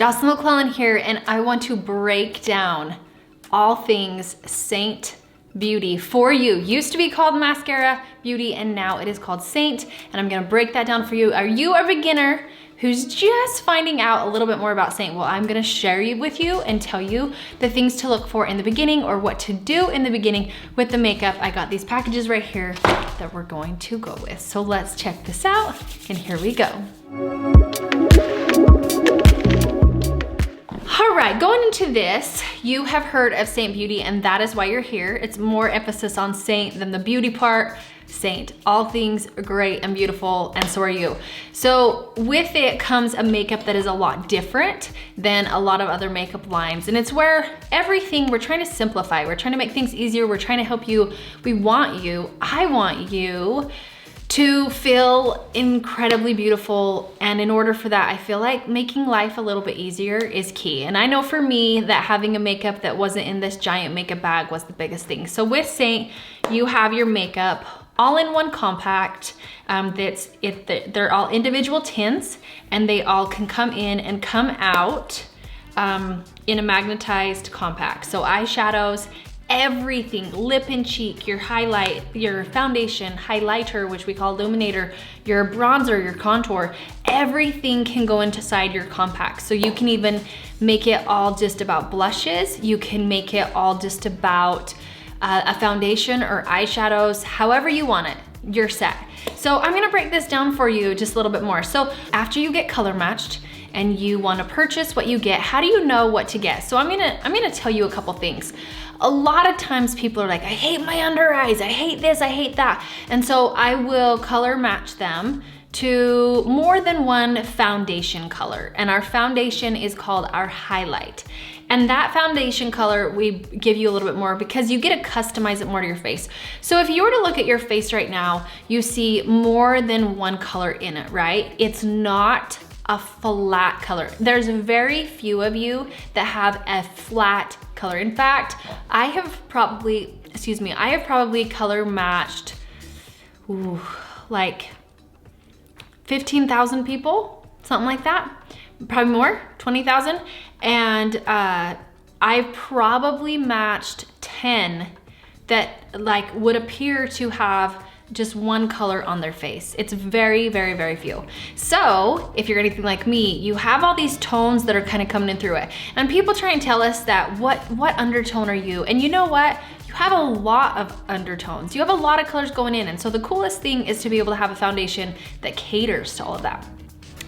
Jocelyn McClellan here, and I want to break down all things Seint Beauty for you. Used to be called Maskcara Beauty, and now it is called Seint, and I'm gonna break that down for you. Are you a beginner who's just finding out a little bit more about Seint? Well, I'm gonna share with you and tell you the things to look for in the beginning, or what to do in the beginning with the makeup. I got these packages right here that we're going to go with. So let's check this out, and here we go. All right, going into this, you have heard of Seint Beauty, and that is why you're here. It's more emphasis on Seint than the beauty part. Seint, all things great and beautiful, and so are you. So with it comes a makeup that is a lot different than a lot of other makeup lines, and it's where everything, we're trying to simplify, we're trying to make things easier, we're trying to help you, I want you to feel incredibly beautiful. And in order for that, I feel like making life a little bit easier is key. And I know for me that having a makeup that wasn't in this giant makeup bag was the biggest thing. So with Seint, you have your makeup all in one compact. They're all individual tints, and they all can come in and come out in a magnetized compact. So eyeshadows, everything, lip and cheek, your highlight, your foundation, highlighter, which we call illuminator, your bronzer, your contour, everything can go inside your compact. So you can even make it all just about blushes. You can make it all just about a foundation or eyeshadows, however you want it, you're set. So I'm gonna break this down for you just a little bit more. So after you get color matched and you wanna purchase what you get, how do you know what to get? So I'm gonna tell you a couple things. A lot of times people are like, I hate my under eyes, I hate this, I hate that. And so I will color match them to more than one foundation color. And our foundation is called our highlight. And that foundation color, we give you a little bit more because you get to customize it more to your face. So if you were to look at your face right now, you see more than one color in it, right? It's not a flat color. There's very few of you that have a flat color. In fact, I have probably color matched, like 15,000 people, something like that. Probably more, 20,000. And I've probably matched 10 that like would appear to have just one color on their face. It's very, very, very few. So if you're anything like me, you have all these tones that are kind of coming in through it. And people try and tell us that what undertone are you? And you know what? You have a lot of undertones. You have a lot of colors going in. And so the coolest thing is to be able to have a foundation that caters to all of that.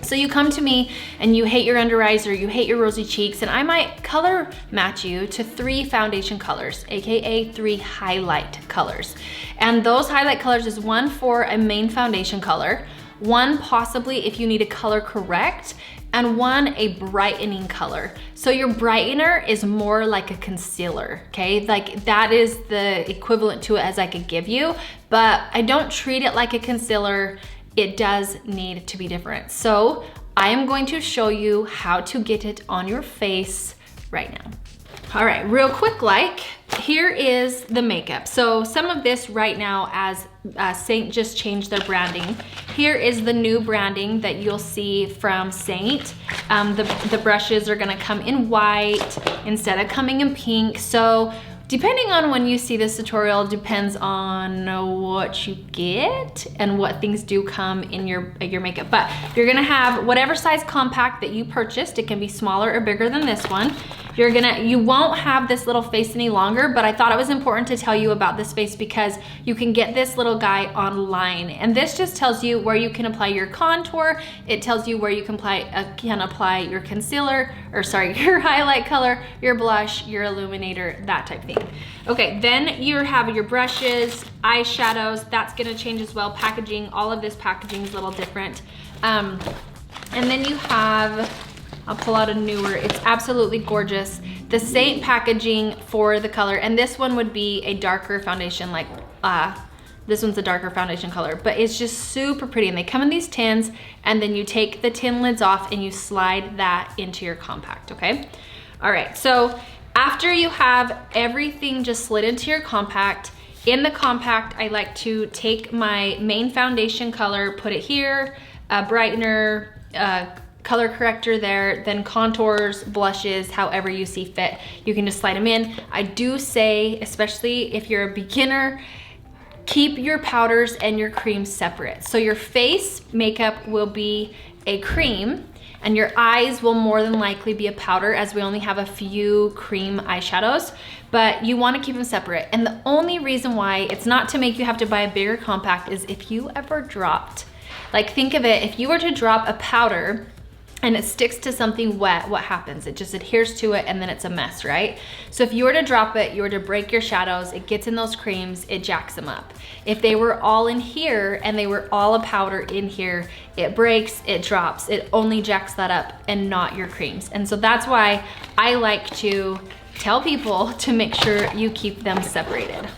So you come to me and you hate your under eyes or you hate your rosy cheeks, and I might color match you to 3 foundation colors, AKA 3 highlight colors. And those highlight colors is one for a main foundation color, one possibly if you need a color correct, and one a brightening color. So your brightener is more like a concealer, okay? Like that is the equivalent to it as I could give you, but I don't treat it like a concealer. It does need to be different. So I am going to show you how to get it on your face right now. All right, real quick, here is the makeup. So some of this right now, as Seint just changed their branding, here is the new branding that you'll see from Seint. The brushes are gonna come in white instead of coming in pink. So depending on when you see this tutorial, depends on what you get and what things do come in your makeup. But you're gonna have whatever size compact that you purchased. It can be smaller or bigger than this one. You won't have this little face any longer, but I thought it was important to tell you about this face because you can get this little guy online. And this just tells you where you can apply your contour. It tells you where you can apply your concealer, or sorry, your highlight color, your blush, your illuminator, that type of thing. Okay, then you have your brushes, eyeshadows, that's gonna change as well. Packaging, all of this packaging is a little different. And then you have, I'll pull out a newer, it's absolutely gorgeous. The Seint packaging for the color, and this one would be a darker foundation, like this one's a darker foundation color, but it's just super pretty. And they come in these tins, and then you take the tin lids off and you slide that into your compact, okay? All right, so after you have everything just slid into your compact, in the compact, I like to take my main foundation color, put it here, a brightener, color corrector there, then contours, blushes, however you see fit. You can just slide them in. I do say, especially if you're a beginner, keep your powders and your creams separate. So your face makeup will be a cream and your eyes will more than likely be a powder, as we only have a few cream eyeshadows, but you wanna keep them separate. And the only reason why, it's not to make you have to buy a bigger compact, is if you ever dropped, like think of it, if you were to drop a powder and it sticks to something wet, what happens? It just adheres to it and then it's a mess, right? So if you were to drop it, you were to break your shadows, it gets in those creams, it jacks them up. If they were all in here and they were all a powder in here, it breaks, it drops, it only jacks that up and not your creams. And so that's why I like to tell people to make sure you keep them separated.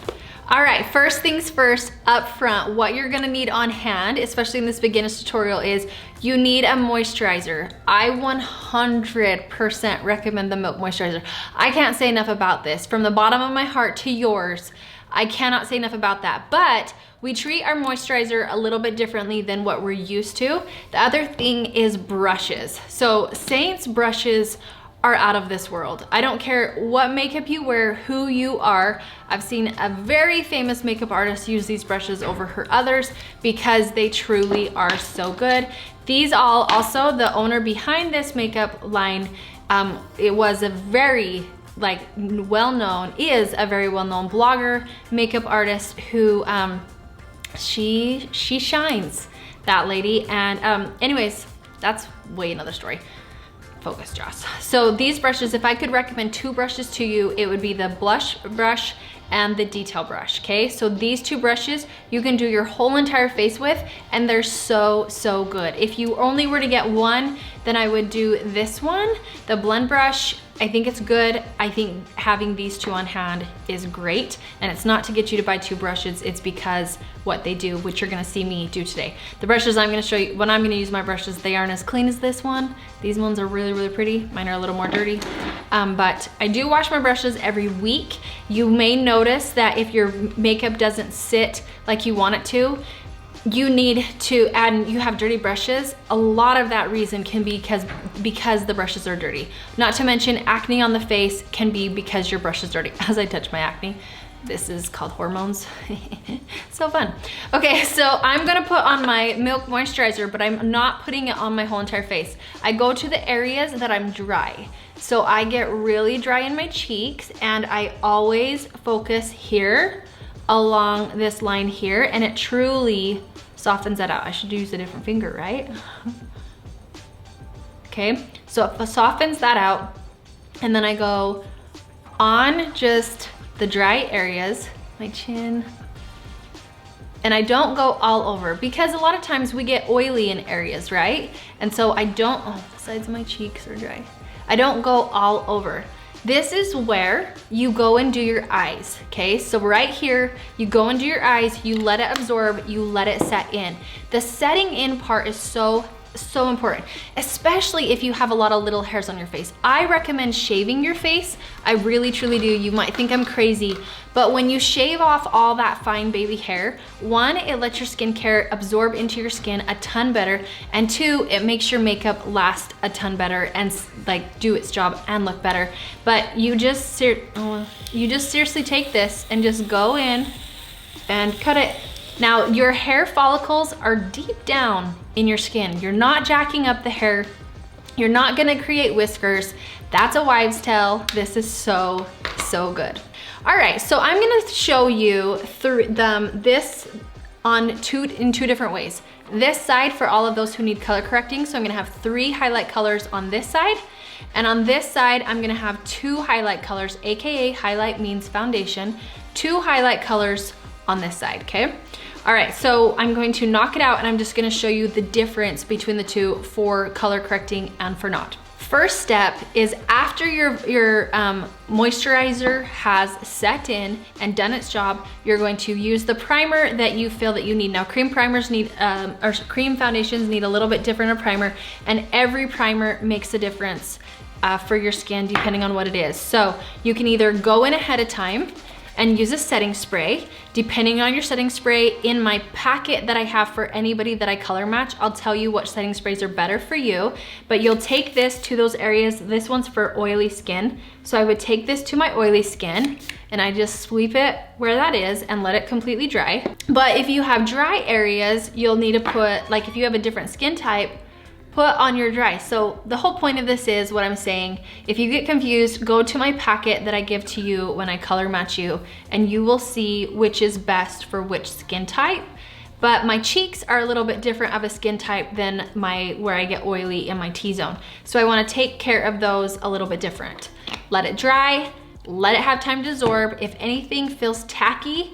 All right, first things first, up front, what you're gonna need on hand, especially in this beginner's tutorial, is you need a moisturizer. I 100% recommend the Milk Moisturizer. I can't say enough about this. From the bottom of my heart to yours, I cannot say enough about that. But we treat our moisturizer a little bit differently than what we're used to. The other thing is brushes. So Seint's brushes are out of this world. I don't care what makeup you wear, who you are. I've seen a very famous makeup artist use these brushes over her others because they truly are so good. These all, also the owner behind this makeup line, it was a very well-known blogger, makeup artist who, she shines, that lady. And anyways, that's way another story. Focus, Joss. So these brushes, if I could recommend two brushes to you, it would be the blush brush and the detail brush, okay? So these two brushes you can do your whole entire face with, and they're so, so good. If you only were to get one, then I would do this one, the blend brush. I think it's good. I think having these two on hand is great. And it's not to get you to buy two brushes, it's because what they do, which you're gonna see me do today. The brushes I'm gonna show you, when I'm gonna use my brushes, they aren't as clean as this one. These ones are really, really pretty. Mine are a little more dirty. But I do wash my brushes every week. You may notice that if your makeup doesn't sit like you want it to, you need to add, and you have dirty brushes, a lot of that reason can be because the brushes are dirty. Not to mention acne on the face can be because your brush is dirty. As I touch my acne, this is called hormones. So fun. Okay, so I'm gonna put on my Milk Moisturizer, but I'm not putting it on my whole entire face. I go to the areas that I'm dry. So I get really dry in my cheeks, and I always focus here along this line here, and it truly softens that out. I should use a different finger, right? Okay, so it softens that out, and then I go on just the dry areas, my chin, and I don't go all over because a lot of times we get oily in areas, right? And so I don't, oh, the sides of my cheeks are dry. I don't go all over. This is where you go and do your eyes, okay? So right here, you go and do your eyes, you let it absorb, you let it set in. The setting in part is so important, especially if you have a lot of little hairs on your face. I recommend shaving your face. I really, truly do. You might think I'm crazy, but when you shave off all that fine baby hair, one, it lets your skincare absorb into your skin a ton better, and two, it makes your makeup last a ton better and like do its job and look better. But you just seriously take this and just go in and cut it. Now, your hair follicles are deep down in your skin. You're not jacking up the hair. You're not gonna create whiskers. That's a wives' tale. This is so, so good. All right, so I'm gonna show you through this in two different ways. This side for all of those who need color correcting. So I'm gonna have 3 highlight colors on this side. And on this side, I'm gonna have 2 highlight colors, AKA highlight means foundation, 2 highlight colors on this side, okay? All right, so I'm going to knock it out, and I'm just gonna show you the difference between the two for color correcting and for not. First step is after your moisturizer has set in and done its job, you're going to use the primer that you feel that you need. Now, cream primers need, or cream foundations need a little bit different of primer, and every primer makes a difference for your skin depending on what it is. So you can either go in ahead of time and use a setting spray. Depending on your setting spray, in my packet that I have for anybody that I color match, I'll tell you what setting sprays are better for you, but you'll take this to those areas. This one's for oily skin. So I would take this to my oily skin and I just sweep it where that is and let it completely dry. But if you have dry areas, you'll need to put, like if you have a different skin type, put on your dry. So the whole point of this is what I'm saying. If you get confused, go to my packet that I give to you when I color match you, and you will see which is best for which skin type. But my cheeks are a little bit different of a skin type than where I get oily in my T-zone. So I wanna take care of those a little bit different. Let it dry, let it have time to absorb. If anything feels tacky,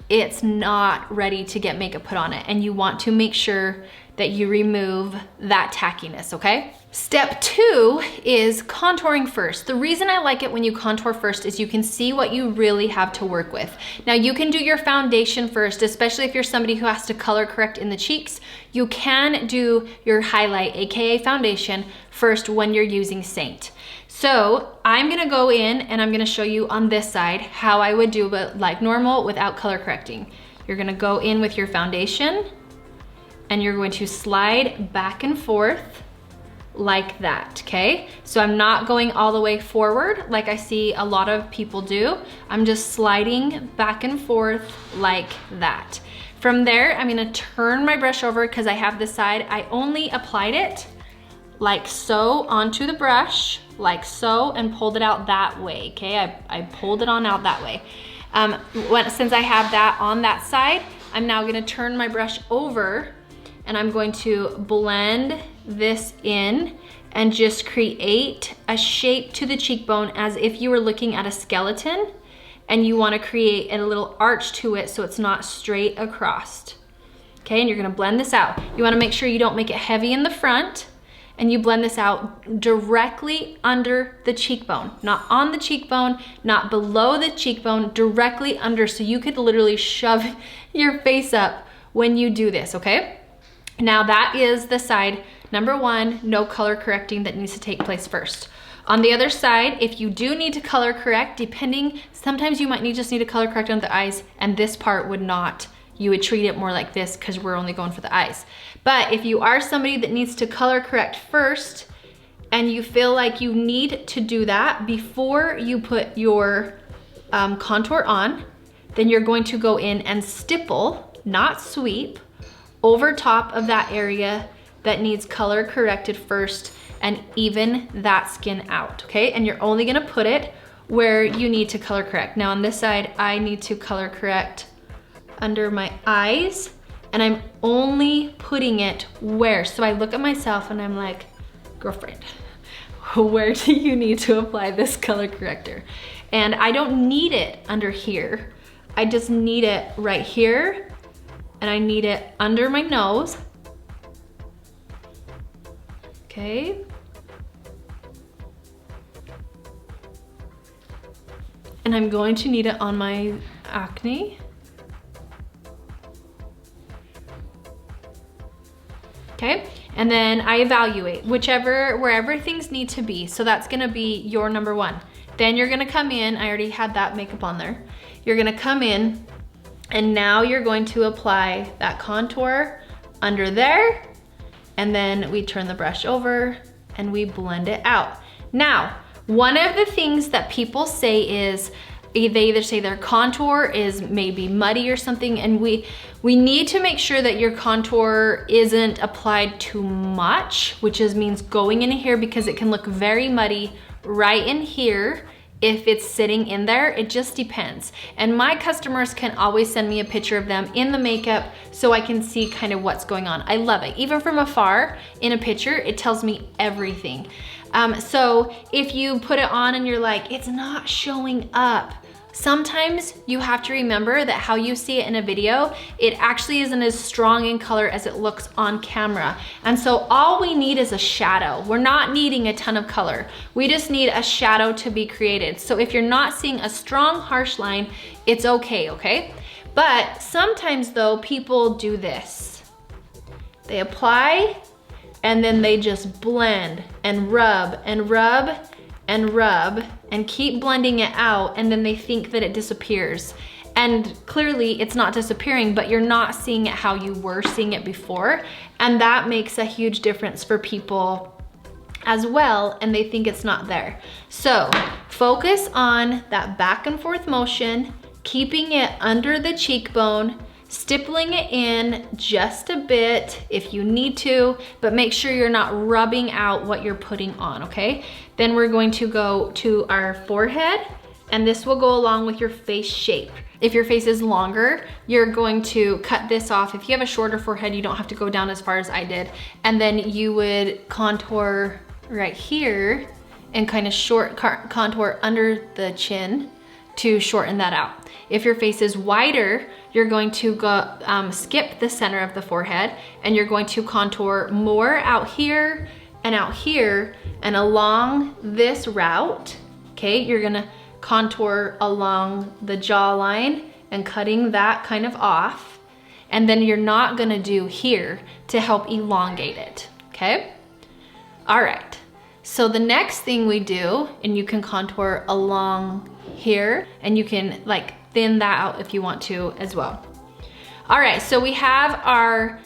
it's not ready to get makeup put on it, and you want to make sure that you remove that tackiness, okay? Step 2 is contouring first. The reason I like it when you contour first is you can see what you really have to work with. Now you can do your foundation first, especially if you're somebody who has to color correct in the cheeks. You can do your highlight, AKA foundation, first when you're using Seint. So I'm gonna go in and I'm gonna show you on this side how I would do it like normal without color correcting. You're gonna go in with your foundation and you're going to slide back and forth like that, okay? So I'm not going all the way forward like I see a lot of people do. I'm just sliding back and forth like that. From there, I'm gonna turn my brush over because I have this side. I only applied it like so onto the brush, like so, and pulled it out that way, okay? I pulled it on out that way. Since I have that on that side, I'm now gonna turn my brush over and I'm going to blend this in and just create a shape to the cheekbone as if you were looking at a skeleton and you wanna create a little arch to it so it's not straight across. Okay, and you're gonna blend this out. You wanna make sure you don't make it heavy in the front, and you blend this out directly under the cheekbone. Not on the cheekbone, not below the cheekbone, directly under, so you could literally shove your face up when you do this, okay? Now that is the side number 1, no color correcting that needs to take place first. On the other side, if you do need to color correct, depending, sometimes you might just need to color correct on the eyes, and this part would not. You would treat it more like this because we're only going for the eyes. But if you are somebody that needs to color correct first, and you feel like you need to do that before you put your contour on, then you're going to go in and stipple, not sweep, over top of that area that needs color corrected first and even that skin out, okay? And you're only gonna put it where you need to color correct. Now on this side, I need to color correct under my eyes, and I'm only putting it where? So I look at myself and I'm like, girlfriend, where do you need to apply this color corrector? And I don't need it under here. I just need it right here, and I need it under my nose, okay? And I'm going to need it on my acne. Okay, and then I evaluate wherever things need to be. So that's gonna be your number 1. Then you're gonna come in, I already had that makeup on there. You're gonna come in, and now you're going to apply that contour under there, and then we turn the brush over and we blend it out. Now, one of the things that people say is, they either say their contour is maybe muddy or something, and we need to make sure that your contour isn't applied too much, which means going in here, because it can look very muddy right in here if it's sitting in there. It just depends. And my customers can always send me a picture of them in the makeup so I can see kind of what's going on. I love it. Even from afar in a picture, it tells me everything. So if you put it on and you're like, it's not showing up, sometimes you have to remember that how you see it in a video, it actually isn't as strong in color as it looks on camera. And so all we need is a shadow. We're not needing a ton of color. We just need a shadow to be created. So if you're not seeing a strong harsh line, it's okay, okay? But sometimes though, people do this. They apply and then they just blend and rub, and rub and keep blending it out, and then they think that it disappears. And clearly it's not disappearing, but you're not seeing it how you were seeing it before. And that makes a huge difference for people as well, and they think it's not there. So focus on that back and forth motion, keeping it under the cheekbone, stippling it in just a bit if you need to, but make sure you're not rubbing out what you're putting on, okay? Then we're going to go to our forehead, and this will go along with your face shape. If your face is longer, you're going to cut this off. If you have a shorter forehead, you don't have to go down as far as I did. And then you would contour right here and kind of short contour under the chin to shorten that out. If your face is wider, you're going to go skip the center of the forehead, and you're going to contour more out here and along this route, okay? You're gonna contour along the jawline and cutting that kind of off. And then you're not gonna do here to help elongate it, okay? All right, so the next thing we do, and you can contour along here, and you can like thin that out if you want to as well. All right, so we have our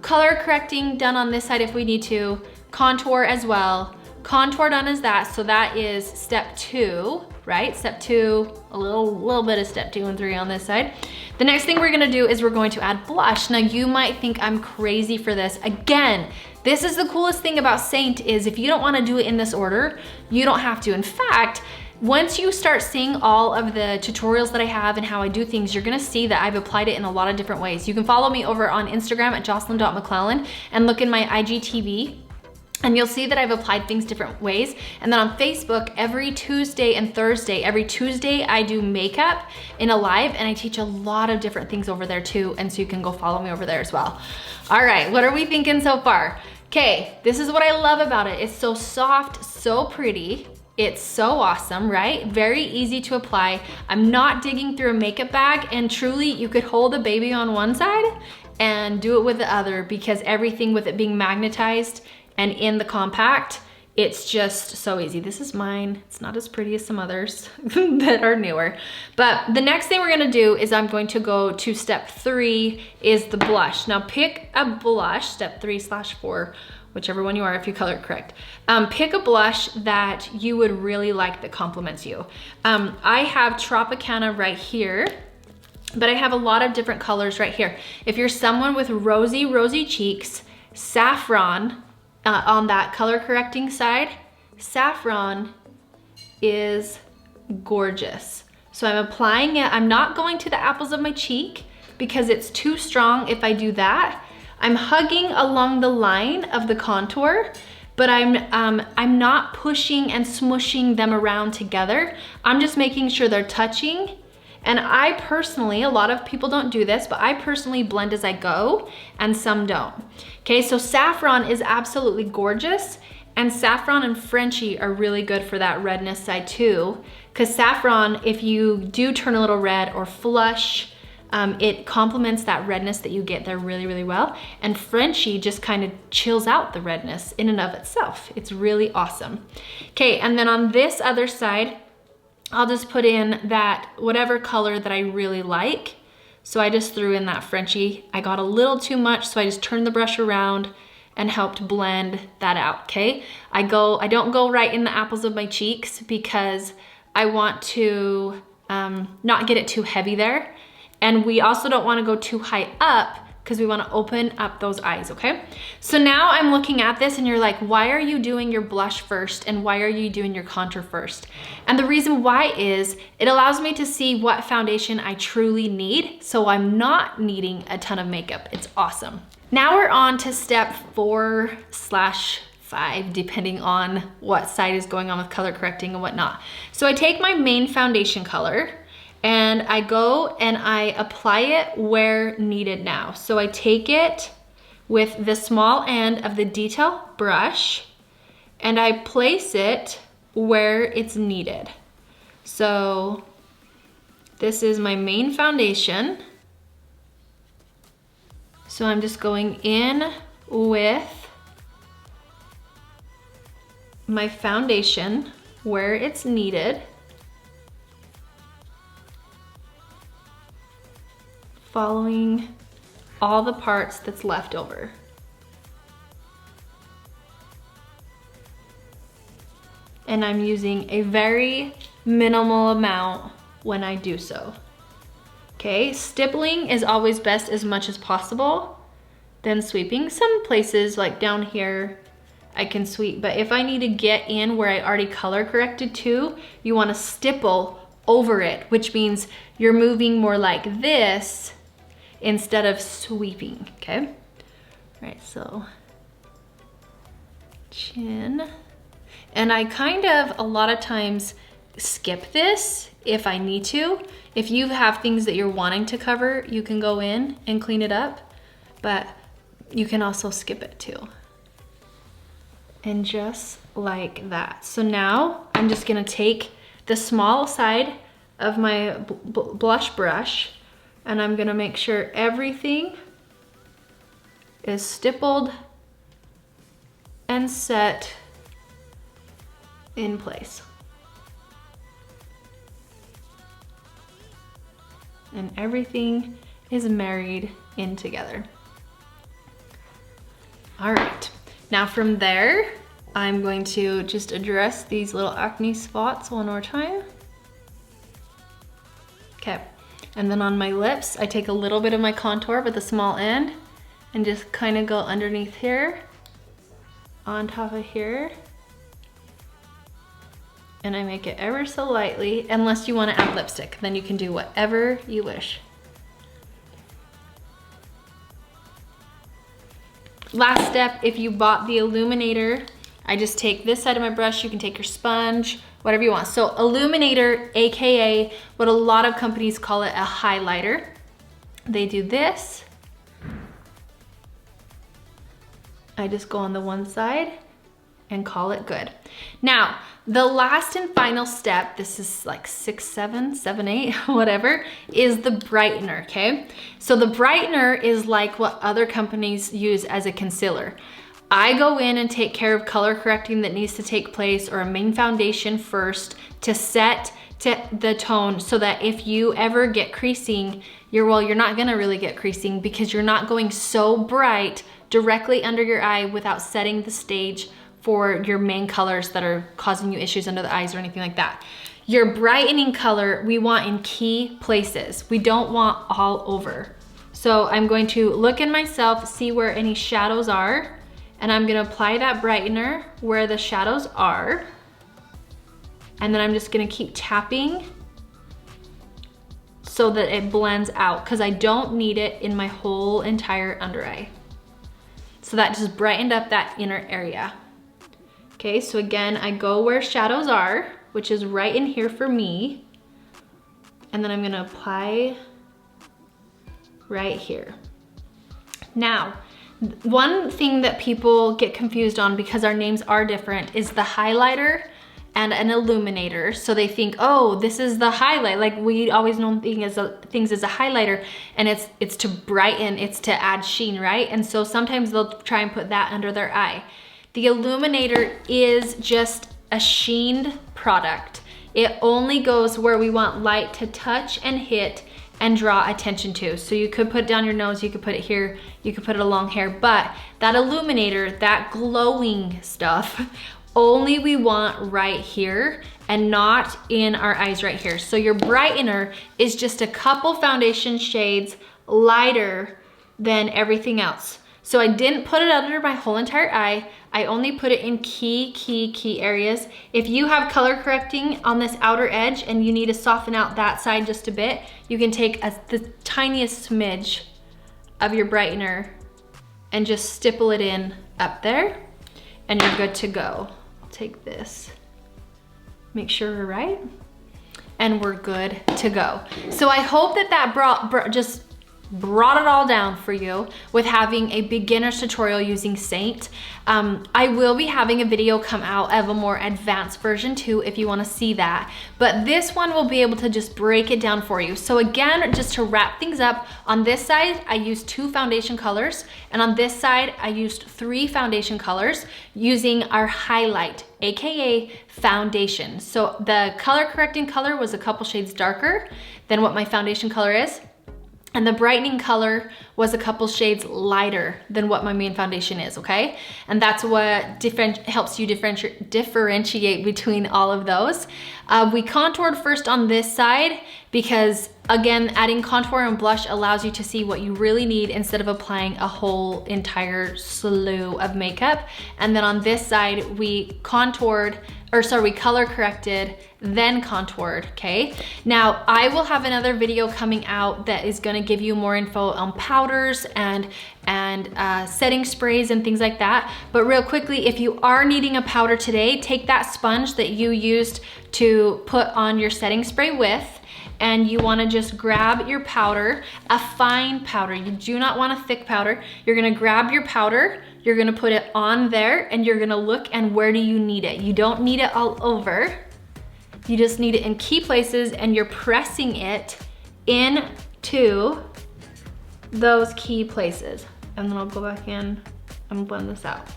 color correcting done on this side if we need to, contour as well. Contour done as that, so that is step 2, right? Step 2, a little bit of step 2 and 3 on this side. The next thing we're gonna do is we're going to add blush. Now you might think I'm crazy for this. Again, this is the coolest thing about Seint, is if you don't wanna do it in this order, you don't have to. In fact, once you start seeing all of the tutorials that I have and how I do things, you're gonna see that I've applied it in a lot of different ways. You can follow me over on Instagram at jocelyn.mcclellan and look in my IGTV, and you'll see that I've applied things different ways. And then on Facebook, every Tuesday and Thursday, every Tuesday I do makeup in a live, and I teach a lot of different things over there too, and so you can go follow me over there as well. All right, what are we thinking so far? Okay, this is what I love about it. It's so soft, so pretty. It's so awesome, right? Very easy to apply. I'm not digging through a makeup bag, and truly you could hold a baby on one side and do it with the other, because everything with it being magnetized and in the compact, it's just so easy. This is mine. It's not as pretty as some others that are newer. But the next thing we're gonna do is I'm going to go to step 3 is the blush. Now pick a blush, step 3/4, whichever one you are if you color correct. Pick a blush that you would really like that complements you. I have Tropicana right here, but I have a lot of different colors right here. If you're someone with rosy cheeks, saffron, on that color correcting side, saffron is gorgeous. So I'm applying it. I'm not going to the apples of my cheek because it's too strong if I do that. I'm hugging along the line of the contour, but I'm not pushing and smushing them around together. I'm just making sure they're touching. And I personally, a lot of people don't do this, but I personally blend as I go, and some don't. Okay, so saffron is absolutely gorgeous, and saffron and Frenchie are really good for that redness side too, because saffron, if you do turn a little red or flush, it complements that redness that you get there really, really well. And Frenchie just kind of chills out the redness in and of itself. It's really awesome. Okay, and then on this other side, I'll just put in that whatever color that I really like. So I just threw in that Frenchie. I got a little too much, so I just turned the brush around and helped blend that out, okay? I don't go right in the apples of my cheeks because I want to not get it too heavy there. And we also don't wanna go too high up because we wanna open up those eyes, okay? So now I'm looking at this and you're like, why are you doing your blush first and why are you doing your contour first? And the reason why is it allows me to see what foundation I truly need, so I'm not needing a ton of makeup. It's awesome. Now we're on to step 4/5, depending on what side is going on with color correcting and whatnot. So I take my main foundation color, and I go and I apply it where needed now. So I take it with the small end of the detail brush and I place it where it's needed. So this is my main foundation. So I'm just going in with my foundation where it's needed. Following all the parts that's left over. And I'm using a very minimal amount when I do so. Okay, stippling is always best as much as possible, then sweeping. Some places like down here, I can sweep, but if I need to get in where I already color corrected to, you wanna stipple over it, which means you're moving more like this instead of sweeping, okay? All right, so chin. And I kind of, a lot of times, skip this if I need to. If you have things that you're wanting to cover, you can go in and clean it up, but you can also skip it too. And just like that. So now I'm just gonna take the small side of my blush brush and I'm gonna make sure everything is stippled and set in place. And everything is married in together. All right, now from there, I'm going to just address these little acne spots one more time. Okay, and then on my lips, I take a little bit of my contour with the small end and just kind of go underneath here, on top of here. And I make it ever so lightly, unless you want to add lipstick, then you can do whatever you wish. Last step, if you bought the illuminator, I just take this side of my brush, you can take your sponge, whatever you want. So illuminator, AKA what a lot of companies call it a highlighter. They do this. I just go on the one side and call it good. Now, the last and final step, this is like 6, 7, 7, 8, whatever, is the brightener, okay? So the brightener is like what other companies use as a concealer. I go in and take care of color correcting that needs to take place or a main foundation first to set to the tone so that if you ever get creasing, you're not gonna really get creasing because you're not going so bright directly under your eye without setting the stage for your main colors that are causing you issues under the eyes or anything like that. Your brightening color, we want in key places. We don't want all over. So I'm going to look in myself, see where any shadows are, and I'm gonna apply that brightener where the shadows are. And then I'm just gonna keep tapping so that it blends out because I don't need it in my whole entire under eye. So that just brightened up that inner area. Okay, so again, I go where shadows are, which is right in here for me. And then I'm gonna apply right here. Now, one thing that people get confused on because our names are different is the highlighter and an illuminator. So they think, oh, this is the highlight. Like we always know things as a highlighter and it's to brighten, it's to add sheen, right? And so sometimes they'll try and put that under their eye. The illuminator is just a sheened product. It only goes where we want light to touch and hit and draw attention to. So you could put it down your nose, you could put it here, you could put it along here, but that illuminator, that glowing stuff, only we want right here and not in our eyes right here. So your brightener is just a couple foundation shades lighter than everything else. So I didn't put it under my whole entire eye. I only put it in key areas. If you have color correcting on this outer edge and you need to soften out that side just a bit, you can take the tiniest smidge of your brightener and just stipple it in up there and you're good to go. I'll take this, make sure we're right, and we're good to go. So I hope that just brought it all down for you with having a beginner's tutorial using Seint. I will be having a video come out of a more advanced version too if you want to see that, but this one will be able to just break it down for you. So again, just to wrap things up, on this side I used 2 foundation colors, and on this side I used 3 foundation colors using our highlight, aka foundation. So the color correcting color was a couple shades darker than what my foundation color is, and the brightening color was a couple shades lighter than what my main foundation is, okay? And that's what helps you differentiate between all of those. We contoured first on this side because, again, adding contour and blush allows you to see what you really need instead of applying a whole entire slew of makeup. And then on this side, we color corrected, then contoured, okay? Now, I will have another video coming out that is gonna give you more info on powders and setting sprays and things like that. But real quickly, if you are needing a powder today, take that sponge that you used to put on your setting spray with, and you wanna just grab your powder, a fine powder. You do not want a thick powder. You're gonna grab your powder, you're gonna put it on there, and you're gonna look and where do you need it. You don't need it all over. You just need it in key places, and you're pressing it into those key places. And then I'll go back in and blend this out.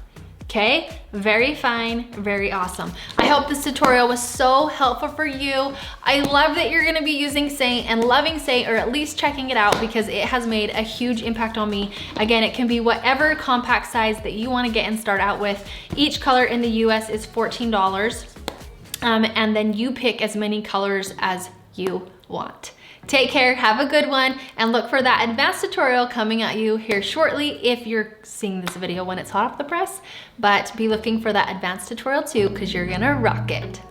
Okay, very fine, very awesome. I hope this tutorial was so helpful for you. I love that you're gonna be using Seint and loving Seint, or at least checking it out, because it has made a huge impact on me. Again, it can be whatever compact size that you wanna get and start out with. Each color in the US is $14. And then you pick as many colors as you want. Take care, have a good one, and look for that advanced tutorial coming at you here shortly if you're seeing this video when it's hot off the press. But be looking for that advanced tutorial too, because you're gonna rock it.